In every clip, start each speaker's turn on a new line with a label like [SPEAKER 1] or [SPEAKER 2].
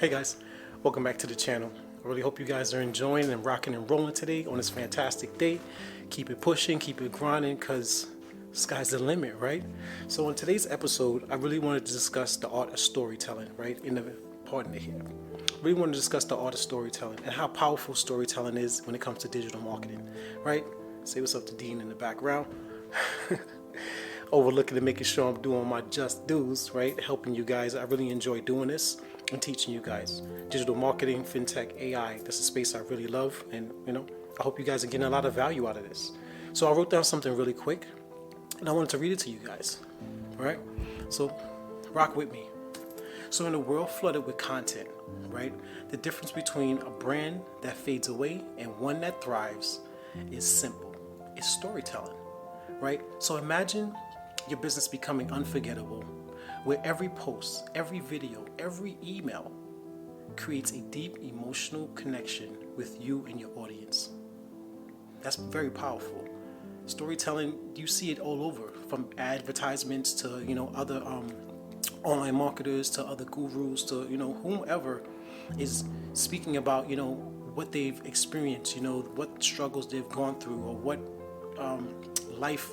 [SPEAKER 1] Hey guys, welcome back to the channel. I really hope you guys are enjoying and rocking and rolling today on this fantastic day. Keep it pushing, keep it grinding, because sky's the limit, right? So in today's episode, I really wanted to discuss the art of storytelling, right? Pardon me here. I really want to discuss the art of storytelling and how powerful storytelling is when it comes to digital marketing, right? Say what's up to Dean in the background. Overlooking and making sure I'm doing my just dues, right? Helping you guys. I really enjoy doing this and teaching you guys. Digital marketing, fintech, AI, that's a space I really love. And, I hope you guys are getting a lot of value out of this. So I wrote down something really quick and I wanted to read it to you guys, all right? So rock with me. So in a world flooded with content, right? The difference between a brand that fades away and one that thrives is simple. It's storytelling, right? So imagine your business becoming unforgettable, where every post, every video, every email creates a deep emotional connection with you and your audience. That's very powerful. Storytelling, you see it all over, from advertisements to, other online marketers, to other gurus, to, whomever is speaking about, what they've experienced, what struggles they've gone through, or what life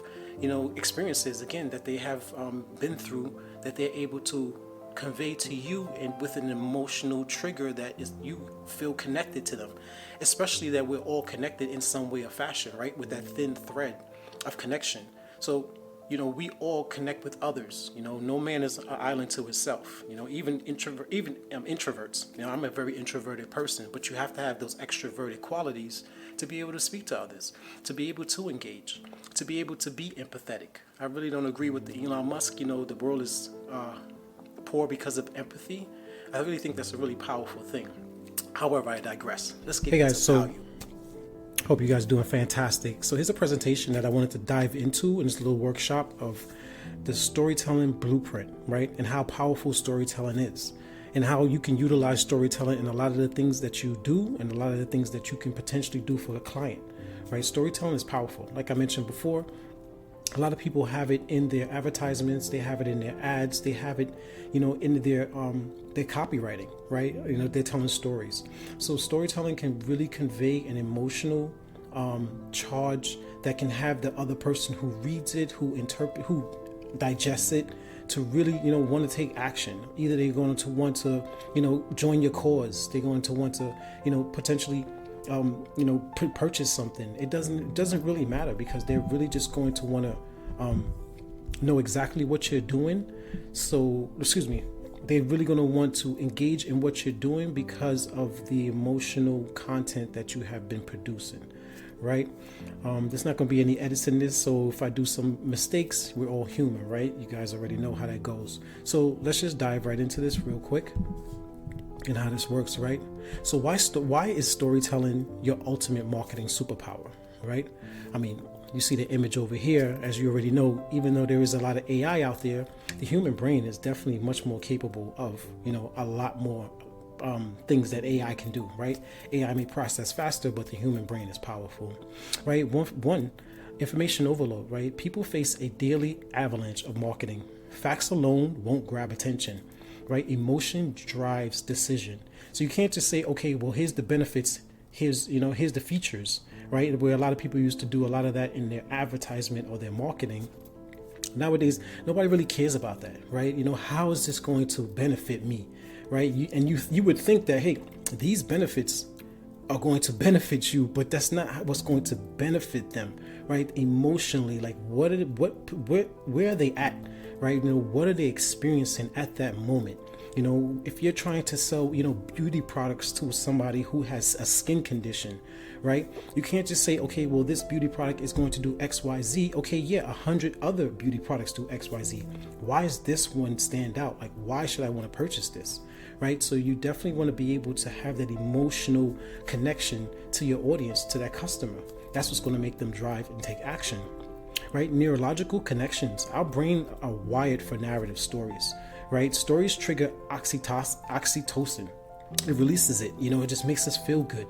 [SPEAKER 1] experiences again that they have been through, that they're able to convey to you, and with an emotional trigger that is you feel connected to them, especially that we're all connected in some way or fashion, right? With that thin thread of connection. So we all connect with others. No man is an island to himself. Even introverts. I'm a very introverted person, but you have to have those extroverted qualities to be able to speak to others, to be able to engage, to be able to be empathetic. I really don't agree with the Elon Musk. The world is poor because of empathy. I really think that's a really powerful thing. However, I digress. Let's get into value. Hope you guys are doing fantastic. So here's a presentation that I wanted to dive into in this little workshop of the storytelling blueprint, right? And how powerful storytelling is, and how you can utilize storytelling in a lot of the things that you do and a lot of the things that you can potentially do for a client, right? Storytelling is powerful. Like I mentioned before, a lot of people have it in their advertisements, they have it in their ads, they have it, in their copywriting, right? They're telling stories. So storytelling can really convey an emotional charge that can have the other person who reads it, who digests it, to really, want to take action. Either they're going to want to, join your cause. They're going to want to, potentially purchase something. It doesn't really matter, because they're really just going to want to know exactly what you're doing. They're really going to want to engage in what you're doing because of the emotional content that you have been producing, right? There's not going to be any edits in this, so if I do some mistakes, we're all human, right? You guys already know how that goes. So let's just dive right into this real quick and how this works, right? So why is storytelling your ultimate marketing superpower, right? I mean, you see the image over here. As you already know, even though there is a lot of AI out there, the human brain is definitely much more capable of, a lot more things that AI can do, right? AI may process faster, but the human brain is powerful, right? One, information overload, right? People face a daily avalanche of marketing. Facts alone won't grab attention, right? Emotion drives decision. So you can't just say, okay, well, here's the benefits, here's the features, right? Where a lot of people used to do a lot of that in their advertisement or their marketing. Nowadays, nobody really cares about that, right? How is this going to benefit me, right? You would think that, hey, these benefits are going to benefit you, but that's not what's going to benefit them, right? Emotionally, like where are they at, right? What are they experiencing at that moment? If you're trying to sell, beauty products to somebody who has a skin condition, right? You can't just say, okay, well, this beauty product is going to do X, Y, Z. Okay, yeah, 100 other beauty products do X, Y, Z. Why is this one stand out? Like, why should I want to purchase this, right? So you definitely want to be able to have that emotional connection to your audience, to that customer. That's what's going to make them drive and take action, right? Neurological connections. Our brain are wired for narrative stories, right? Stories trigger oxytocin. It releases it, it just makes us feel good.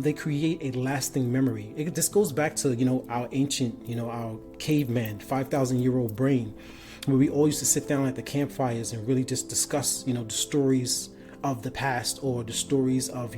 [SPEAKER 1] They create a lasting memory. This goes back to, our ancient, our caveman, 5,000-year-old brain, where we all used to sit down at the campfires and really just discuss, the stories of the past, or the stories of,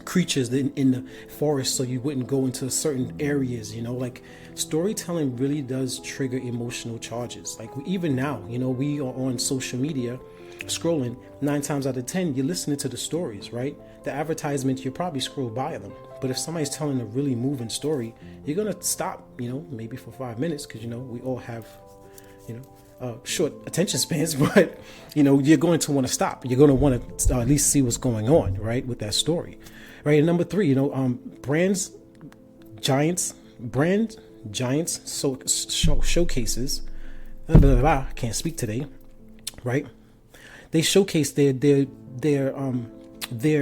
[SPEAKER 1] creatures in the forest, so you wouldn't go into certain areas. Like, storytelling really does trigger emotional charges. Like, even now, we are on social media scrolling. 9 times out of 10 you're listening to the stories, right? The advertisements, you probably scroll by them, but if somebody's telling a really moving story, you're gonna stop, maybe for 5 minutes, because we all have short attention spans, but you're going to want to stop. You're going to want to at least see what's going on, right, with that story, right? And number 3, brand giants showcases. Can't speak today, right? They showcase their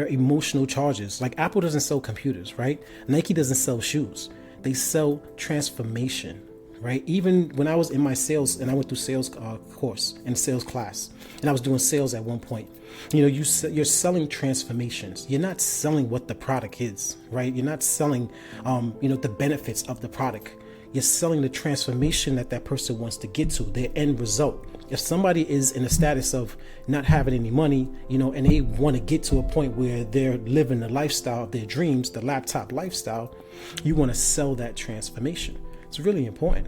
[SPEAKER 1] emotional charges. Like, Apple doesn't sell computers, right? Nike doesn't sell shoes. They sell transformation, right? Even when I was in my sales, and I went through sales course and sales class, and I was doing sales at one point, you're selling transformations. You're not selling what the product is, right? You're not selling, the benefits of the product. You're selling the transformation that person wants to get to, their end result. If somebody is in a status of not having any money, and they want to get to a point where they're living the lifestyle of their dreams, the laptop lifestyle, you want to sell that transformation. It's really important,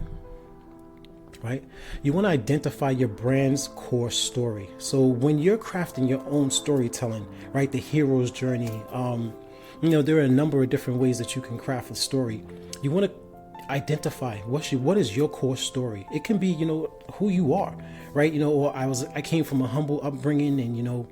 [SPEAKER 1] right? You want to identify your brand's core story. So when you're crafting your own storytelling, right, the hero's journey, there are a number of different ways that you can craft a story. You want to identify what is your core story. It can be, who you are, right? Or I came from a humble upbringing, and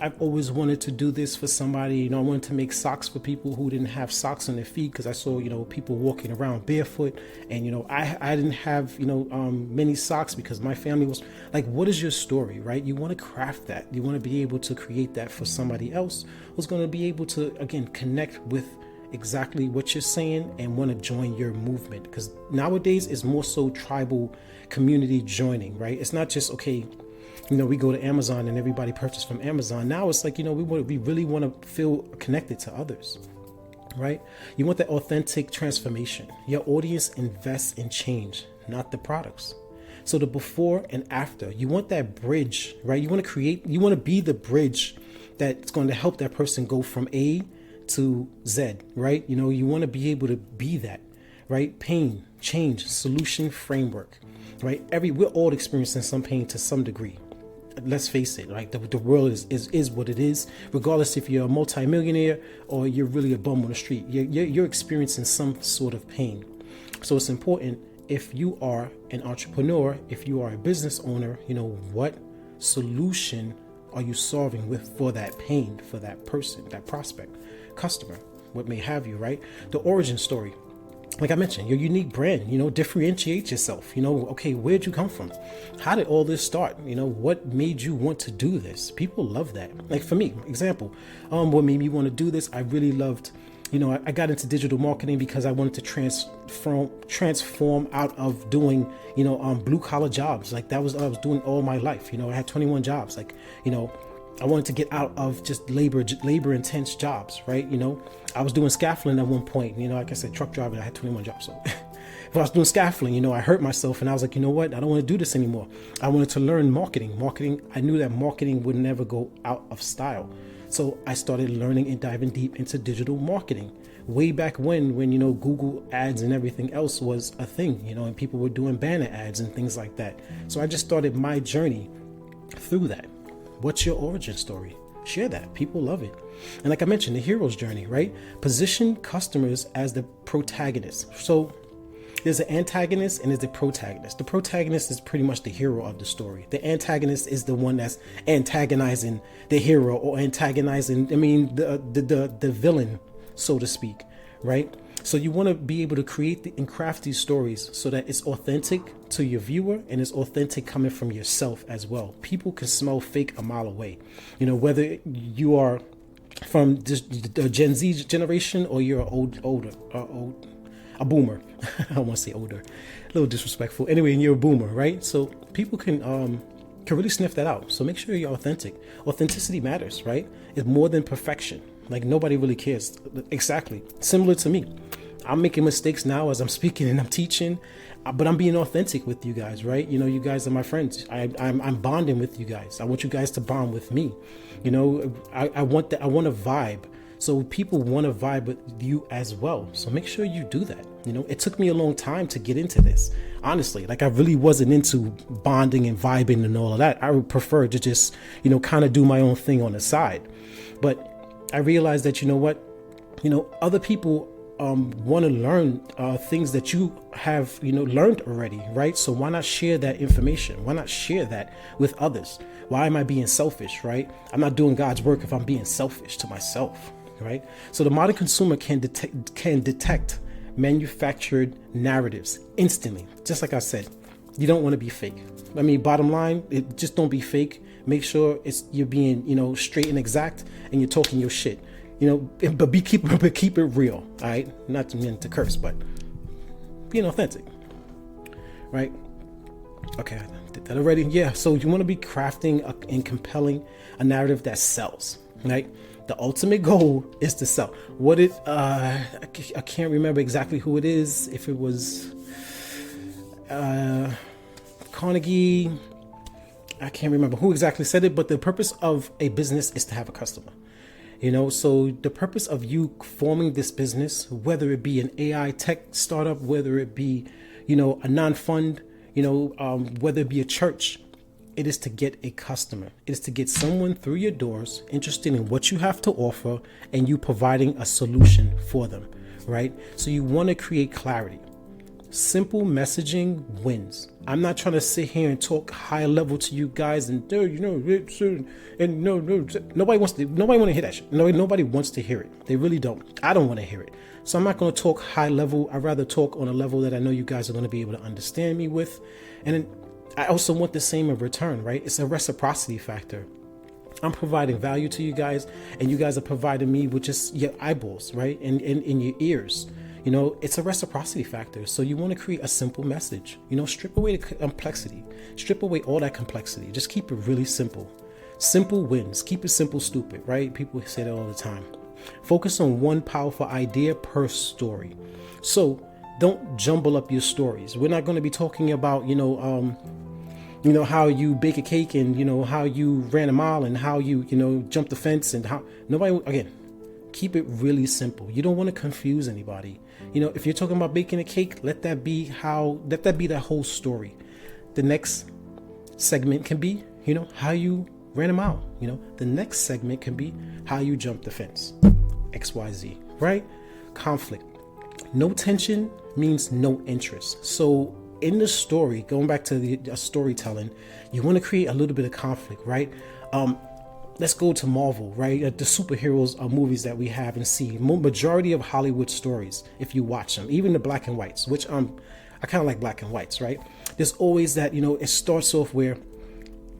[SPEAKER 1] I've always wanted to do this for somebody. I wanted to make socks for people who didn't have socks on their feet, because I saw, people walking around barefoot, and I didn't have many socks because my family was like, what is your story, right? You want to craft that. You want to be able to create that for somebody else who's going to be able to, again, connect with exactly what you're saying and want to join your movement. Because nowadays it's more so tribal community joining, right? It's not just, okay, we go to Amazon and everybody purchase from Amazon. Now it's like, we really want to feel connected to others, right? You want that authentic transformation. Your audience invests in change, not the products. So the before and after, you want that bridge, right? You want to be the bridge that's going to help that person go from A to Z, right? You want to be able to be that, right? Pain, change, solution, framework, right? We're all experiencing some pain to some degree. Let's face it, right? The world is what it is, regardless if you're a multimillionaire or you're really a bum on the street. You're experiencing some sort of pain. So it's important, if you are an entrepreneur, if you are a business owner, what solution are you solving for that pain, for that person, that prospect, customer, what may have you, right? The origin story. Like I mentioned, your unique brand, differentiate yourself. Okay, where'd you come from? How did all this start? What made you want to do this? People love that. Like for me, example, what made me want to do this? I really loved, I got into digital marketing because I wanted to transform out of doing, blue collar jobs. Like that was what I was doing all my life. I had 21 jobs. Like, I wanted to get out of just labor intense jobs, right? I was doing scaffolding at one point, like I said, truck driving, I had 21 jobs. So if I was doing scaffolding, I hurt myself, and I was like, what? I don't want to do this anymore. I wanted to learn marketing. I knew that marketing would never go out of style. So I started learning and diving deep into digital marketing way back when Google ads and everything else was a thing, and people were doing banner ads and things like that. So I just started my journey through that. What's your origin story? Share that. People love it. And like I mentioned, the hero's journey, right? Position customers as the protagonist. So there's an antagonist and there's the protagonist. The protagonist is pretty much the hero of the story. The antagonist is the one that's antagonizing the hero, or antagonizing, the villain, so to speak, right? So you want to be able to create and craft these stories so that it's authentic to your viewer and it's authentic coming from yourself as well. People can smell fake a mile away. Whether you are from the Gen Z generation or you're a boomer. I don't want to say older, a little disrespectful. Anyway, and you're a boomer, right? So people can really sniff that out. So make sure you're authentic. Authenticity matters, right? It's more than perfection. Like nobody really cares. Exactly. Similar to me. I'm making mistakes now as I'm speaking and I'm teaching, but I'm being authentic with you guys, right? You guys are my friends. I'm bonding with you guys. I want you guys to bond with me. I want that. I want a vibe. So people want to vibe with you as well. So make sure you do that. It took me a long time to get into this. Honestly, like I really wasn't into bonding and vibing and all of that. I would prefer to just, kind of do my own thing on the side. But I realized that, other people want to learn things that you have, learned already, right? So why not share that information? Why not share that with others? Why am I being selfish, right? I'm not doing God's work if I'm being selfish to myself, right? So the modern consumer can detect manufactured narratives instantly. Just like I said, you don't want to be fake. I mean, bottom line, just don't be fake. Make sure you're being, straight and exact, and you're talking your shit. But keep it real. All right, not to curse, but being authentic, right? Okay, I did that already. Yeah. So you want to be crafting and compelling a narrative that sells, right? The ultimate goal is to sell. I can't remember exactly who it is. If it was Carnegie, I can't remember who exactly said it. But the purpose of a business is to have a customer. So the purpose of you forming this business, whether it be an AI tech startup, whether it be, a non-fund, whether it be a church, it is to get a customer. It is to get someone through your doors interested in what you have to offer and you providing a solution for them, right? So you want to create clarity. Simple messaging wins. I'm not trying to sit here and talk high level to you guys and nobody wants to hear that shit. Nobody wants to hear it. They really don't. I don't want to hear it. So I'm not going to talk high level. I'd rather talk on a level that I know you guys are going to be able to understand me with. And I also want the same in return, right? It's a reciprocity factor. I'm providing value to you guys, and you guys are providing me with just your eyeballs, right? And in your ears. It's a reciprocity factor. So you want to create a simple message. Strip away the complexity. Strip away all that complexity. Just keep it really simple. Simple wins. Keep it simple, stupid, right? People say that all the time. Focus on one powerful idea per story. So don't jumble up your stories. We're not going to be talking about, how you bake a cake and, how you ran a mile and how you, jumped the fence and how keep it really simple. You don't want to confuse anybody. If you're talking about baking a cake, let that be the whole story. The next segment can be, how you ran a mile. The next segment can be how you jumped the fence. XYZ, right? Conflict. No tension means no interest. So in the story, going back to the storytelling, you want to create a little bit of conflict, right? Let's go to Marvel, right? The superheroes movies that we have and see. Majority of Hollywood stories, if you watch them, even the black and whites, which I kind of like black and whites, right? There's always that, it starts off where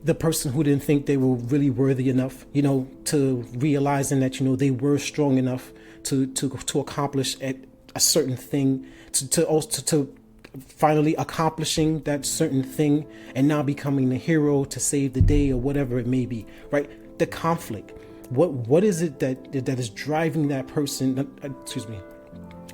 [SPEAKER 1] the person who didn't think they were really worthy enough, to realizing that, they were strong enough to accomplish a certain thing, to finally accomplishing that certain thing and now becoming the hero to save the day or whatever it may be, right? The conflict. What is it that is driving that person? Excuse me.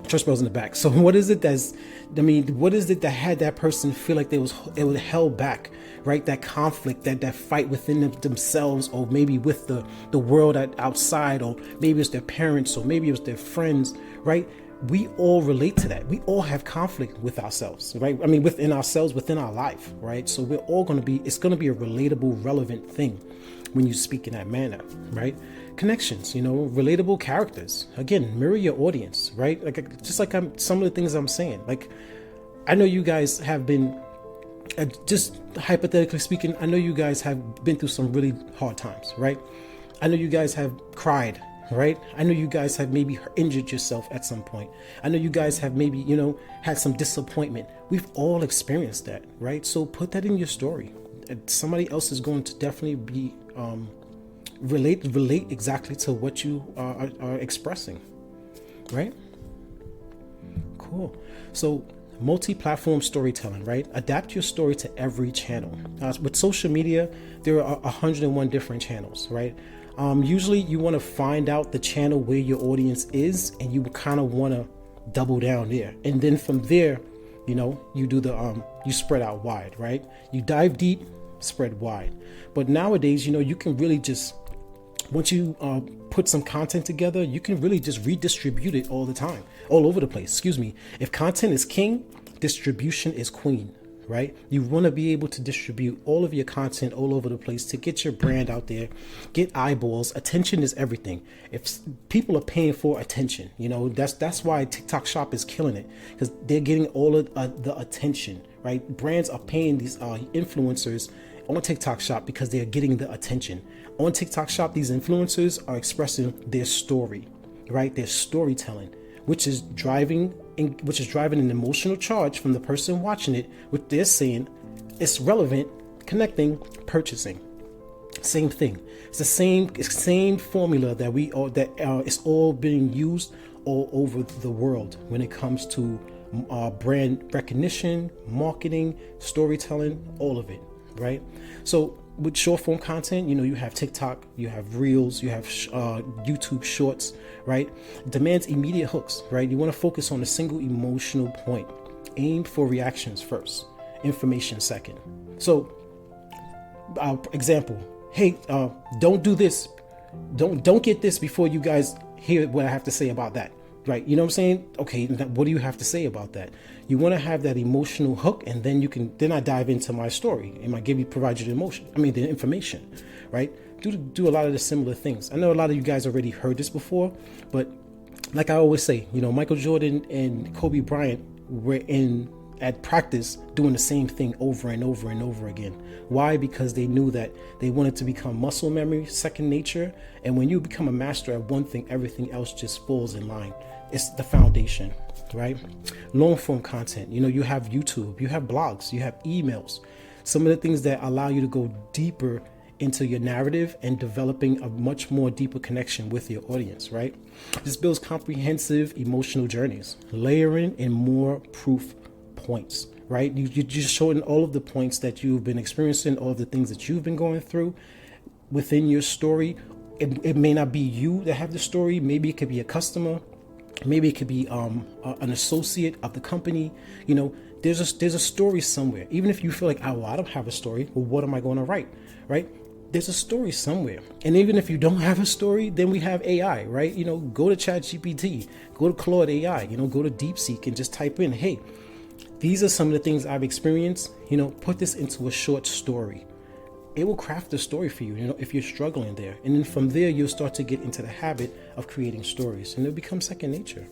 [SPEAKER 1] Church bells in the back. So what is it what is it that had that person feel like it was held back, right? That conflict, that fight within themselves, or maybe with the world outside, or maybe it's their parents, or maybe it was their friends, right? We all relate to that. We all have conflict with ourselves, right? I mean, within ourselves, within our life, right? So we're all it's going to be a relatable, relevant thing when you speak in that manner, right? Connections, relatable characters. Again, mirror your audience, right? Some of the things I'm saying. Like, I know you guys have been, just hypothetically speaking, I know you guys have been through some really hard times, right? I know you guys have cried, right? I know you guys have maybe injured yourself at some point. I know you guys have maybe, had some disappointment. We've all experienced that, right? So put that in your story. Somebody else is going to definitely be relate exactly to what you are expressing, right? Cool. So multi-platform storytelling, right? Adapt your story to every channel. With social media, there are 101 different channels, right? Usually you want to find out the channel where your audience is, and you kind of want to double down there. And then from there, you do you spread out wide, right? You dive deep, spread wide. But nowadays, you can really just, once you put some content together, you can really just redistribute it all the time, all over the place. Excuse me. If content is king, distribution is queen, right? You want to be able to distribute all of your content all over the place to get your brand out there, get eyeballs. Attention is everything. If people are paying for attention, that's why TikTok Shop is killing it, because they're getting all of the attention, right? Brands are paying these influencers on TikTok Shop because they are getting the attention. On TikTok Shop, these influencers are expressing their story, right? Their storytelling, which is driving an emotional charge from the person watching it, which they're saying it's relevant, connecting, purchasing. Same thing. It's the same formula that is all being used all over the world when it comes to brand recognition, marketing, storytelling, all of it, right? So with short form content, you have TikTok, you have Reels, you have YouTube Shorts, right? Demands immediate hooks, right? You want to focus on a single emotional point. Aim for reactions first, information second. So, example, hey, don't do this. Don't get this before you guys hear what I have to say about that. Right, you know what I'm saying? Okay, what do you have to say about that? You want to have that emotional hook, and then I dive into my story and provide you the information, right? Do a lot of the similar things. I know a lot of you guys already heard this before, but like I always say, Michael Jordan and Kobe Bryant were at practice doing the same thing over and over and over again. Why? Because they knew that they wanted to become muscle memory, second nature. And when you become a master at one thing, everything else just falls in line. It's the foundation, right? Long form content. You have YouTube, you have blogs, you have emails. Some of the things that allow you to go deeper into your narrative and developing a much more deeper connection with your audience, right? This builds comprehensive emotional journeys, layering in more proof points, right? You're just showing all of the points that you've been experiencing, all of the things that you've been going through within your story. It may not be you that have the story. Maybe it could be a customer. Maybe it could be an associate of the company. There's a story somewhere. Even if you feel like, oh, well, I don't have a story. Well, what am I going to write, right? There's a story somewhere. And even if you don't have a story, then we have AI, right? Go to ChatGPT, go to Claude AI, go to DeepSeek and just type in, hey, these are some of the things I've experienced. Put this into a short story. It will craft a story for you, if you're struggling there. And then from there, you'll start to get into the habit of creating stories, and it'll become second nature,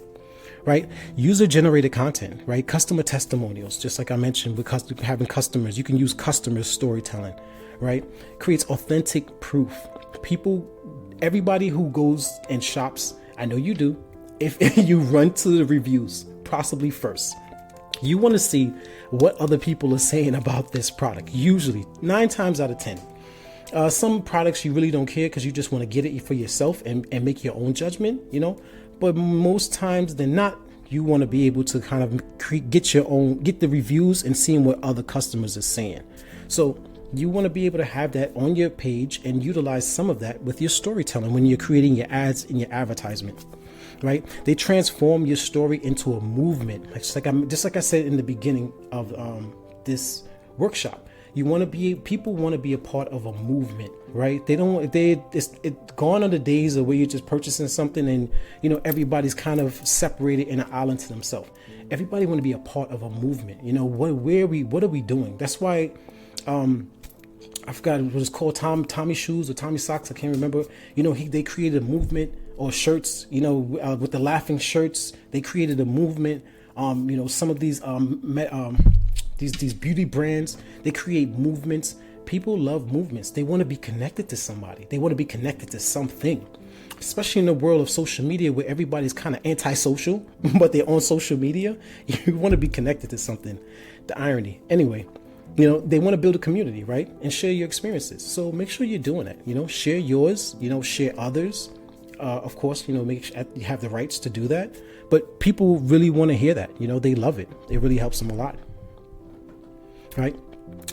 [SPEAKER 1] right? User-generated content, right? Customer testimonials, just like I mentioned with having customers. You can use customer storytelling, right? Creates authentic proof. Everybody who goes and shops, I know you do, if you run to the reviews, possibly first. You want to see what other people are saying about this product. Usually 9 times out of 10. Some products you really don't care because you just want to get it for yourself and make your own judgment, but most times than not, you want to be able to kind of get the reviews and seeing what other customers are saying. So you want to be able to have that on your page and utilize some of that with your storytelling when you're creating your ads and your advertisement. Right? They transform your story into a movement. Just like I said in the beginning of this workshop, people want to be a part of a movement, right? It's gone are the days of where you're just purchasing something and everybody's kind of separated in an island to themselves. Everybody want to be a part of a movement. What are we doing? That's why I forgot what it's called, Tommy Shoes or Tommy Socks. I can't remember. They created a movement. Or shirts, with the laughing shirts, they created a movement. Some of these beauty brands, they create movements. People love movements. They want to be connected to somebody. They want to be connected to something. Especially in the world of social media where everybody's kind of antisocial, but they're on social media. You want to be connected to something. The irony. Anyway, they want to build a community, right? And share your experiences. So make sure you're doing it. Share yours. Share others. Of course, make sure you have the rights to do that. But people really want to hear that. They love it. It really helps them a lot. Right?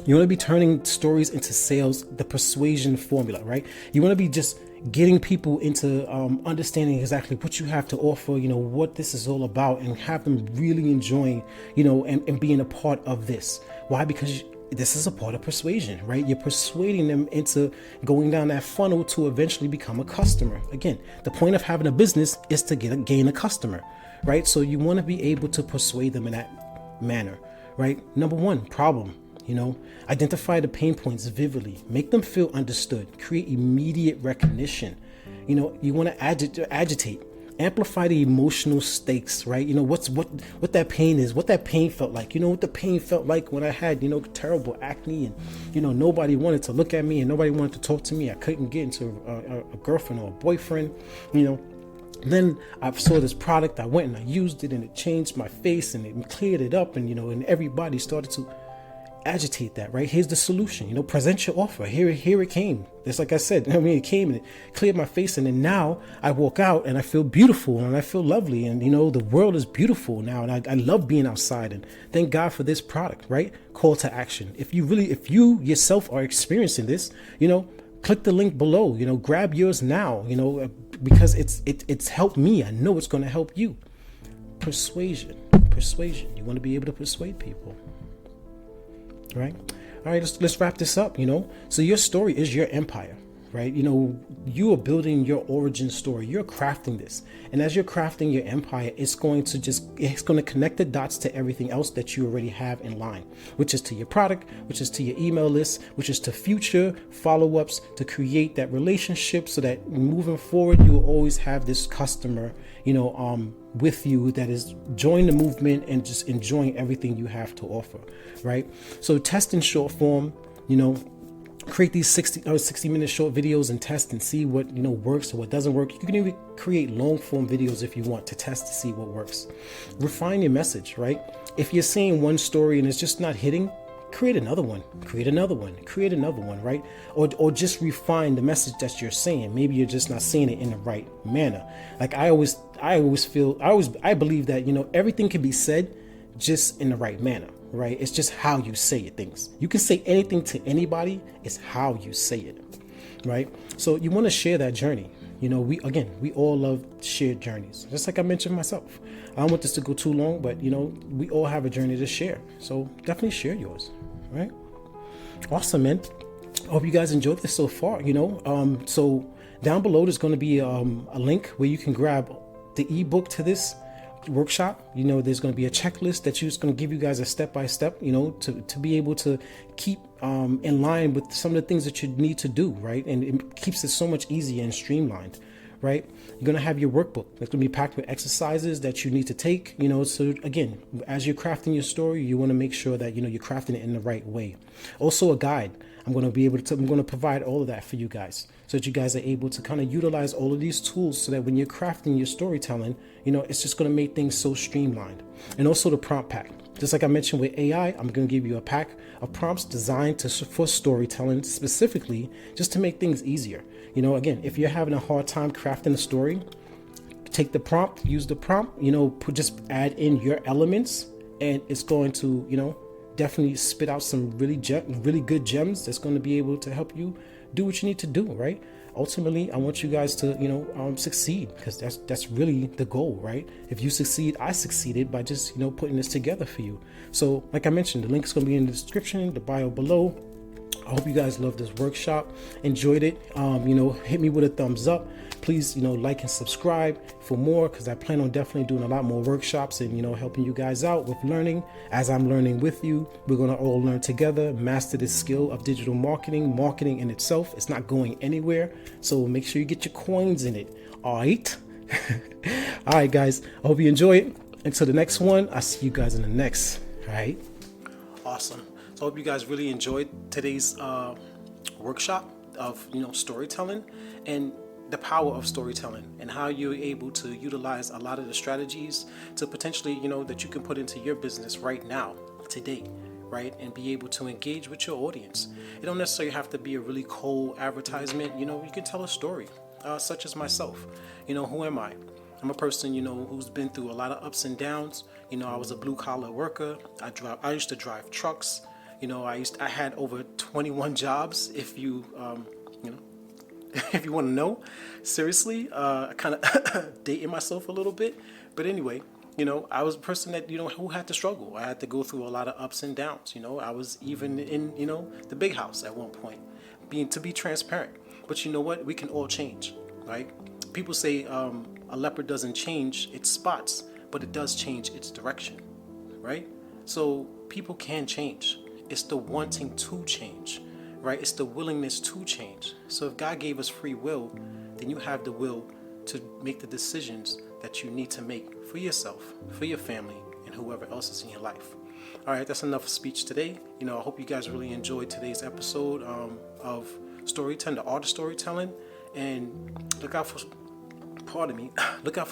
[SPEAKER 1] You want to be turning stories into sales, the persuasion formula, right? You want to be just getting people into understanding exactly what you have to offer, what this is all about, and have them really enjoying, and being a part of this. Why? Because this is a part of persuasion, right? You're persuading them into going down that funnel to eventually become a customer. Again, the point of having a business is to gain a customer, right? So you want to be able to persuade them in that manner, right? Number one, problem. Identify the pain points vividly, make them feel understood, create immediate recognition. You want to agitate, amplify the emotional stakes, right? What that pain is, what that pain felt like, what the pain felt like when I had, terrible acne, and, nobody wanted to look at me and nobody wanted to talk to me. I couldn't get into a girlfriend or a boyfriend, Then I saw this product, I went and I used it, and it changed my face and it cleared it up, and, and everybody started to agitate that, right? Here's the solution, present your offer. Here it came. Just like I said, it came and it cleared my face, and then now I walk out and I feel beautiful and I feel lovely, and the world is beautiful now, and I love being outside, and thank God for this product, right? Call to action. If you yourself are experiencing this, click the link below, grab yours now, because it's helped me. I know it's going to help you. Persuasion. You want to be able to persuade people. Right? All right, let's wrap this up, So your story is your empire, right? You are building your origin story. You're crafting this. And as you're crafting your empire, it's going to connect the dots to everything else that you already have in line, which is to your product, which is to your email list, which is to future follow-ups, to create that relationship so that moving forward, you will always have this customer, with you that is joining the movement and just enjoying everything you have to offer, right? So test in short form, create these 60-minute short videos and test and see what works or what doesn't work. You can even create long form videos if you want to test to see what works. Refine your message, right? If you're saying one story and it's just not hitting, create another one, right? Or just refine the message that you're saying. Maybe you're just not saying it in the right manner. Like I believe that, everything can be said just in the right manner, right? It's just how you say it. Things you can say anything to anybody. It's how you say it, right? So you want to share that journey. We all love shared journeys. Just like I mentioned myself. I don't want this to go too long, but we all have a journey to share. So definitely share yours, right? Awesome, man. I hope you guys enjoyed this so far. So down below there's going to be a link where you can grab the ebook to this workshop. There's going to be a checklist that's just going to give you guys a step-by-step, to be able to keep in line with some of the things that you need to do, right? And it keeps it so much easier and streamlined, right? You're going to have your workbook that's going to be packed with exercises that you need to take, so again, as you're crafting your story, you want to make sure that, you're crafting it in the right way. Also a guide. I'm going to provide all of that for you guys so that you guys are able to kind of utilize all of these tools so that when you're crafting your storytelling, it's just going to make things so streamlined. And also the prompt pack. Just like I mentioned with AI, I'm going to give you a pack of prompts designed for storytelling specifically, just to make things easier. Again, if you're having a hard time crafting a story, take the prompt, use the prompt, just add in your elements, and it's going to, definitely spit out some really good gems that's going to be able to help you do what you need to do, right? Ultimately, I want you guys to, succeed, because that's really the goal, right? If you succeed, I succeeded by just, putting this together for you. So like I mentioned, the link is going to be in the description, the bio below. I hope you guys loved this workshop, enjoyed it. Hit me with a thumbs up. Please, like and subscribe for more, because I plan on definitely doing a lot more workshops and, helping you guys out with learning. As I'm learning with you, we're going to all learn together, master this skill of digital marketing. Marketing in itself, it's not going anywhere. So make sure you get your coins in it. All right. All right, guys. I hope you enjoy it. Until the next one, I'll see you guys in the next. All right. Awesome. So I hope you guys really enjoyed today's workshop of, storytelling and the power of storytelling and how you're able to utilize a lot of the strategies to potentially, that you can put into your business right now, today, right? And be able to engage with your audience. It don't necessarily have to be a really cold advertisement. You can tell a story, such as myself. Who am I? I'm a person, who's been through a lot of ups and downs. I was a blue collar worker. I used to drive trucks. I had over 21 jobs. If you you know if you want to know, seriously, I kind of dating myself a little bit, but anyway, I was a person that who had to struggle. I had to go through a lot of ups and downs. I was even in the big house at one point, to be transparent. But you know what? We can all change, right? People say a leopard doesn't change its spots, but it does change its direction, right? So people can change. It's the wanting to change, right? It's the willingness to change. So if God gave us free will, then you have the will to make the decisions that you need to make for yourself, for your family, and whoever else is in your life. All right, that's enough speech today. I hope you guys really enjoyed today's episode of storytelling, the art of storytelling, and look out for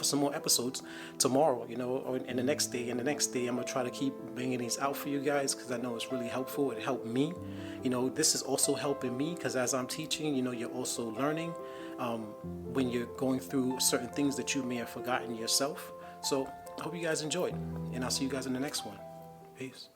[SPEAKER 1] some more episodes tomorrow, and the next day. And the next day, I'm going to try to keep bringing these out for you guys because I know it's really helpful. It helped me. This is also helping me because as I'm teaching, you're also learning when you're going through certain things that you may have forgotten yourself. So I hope you guys enjoyed, and I'll see you guys in the next one. Peace.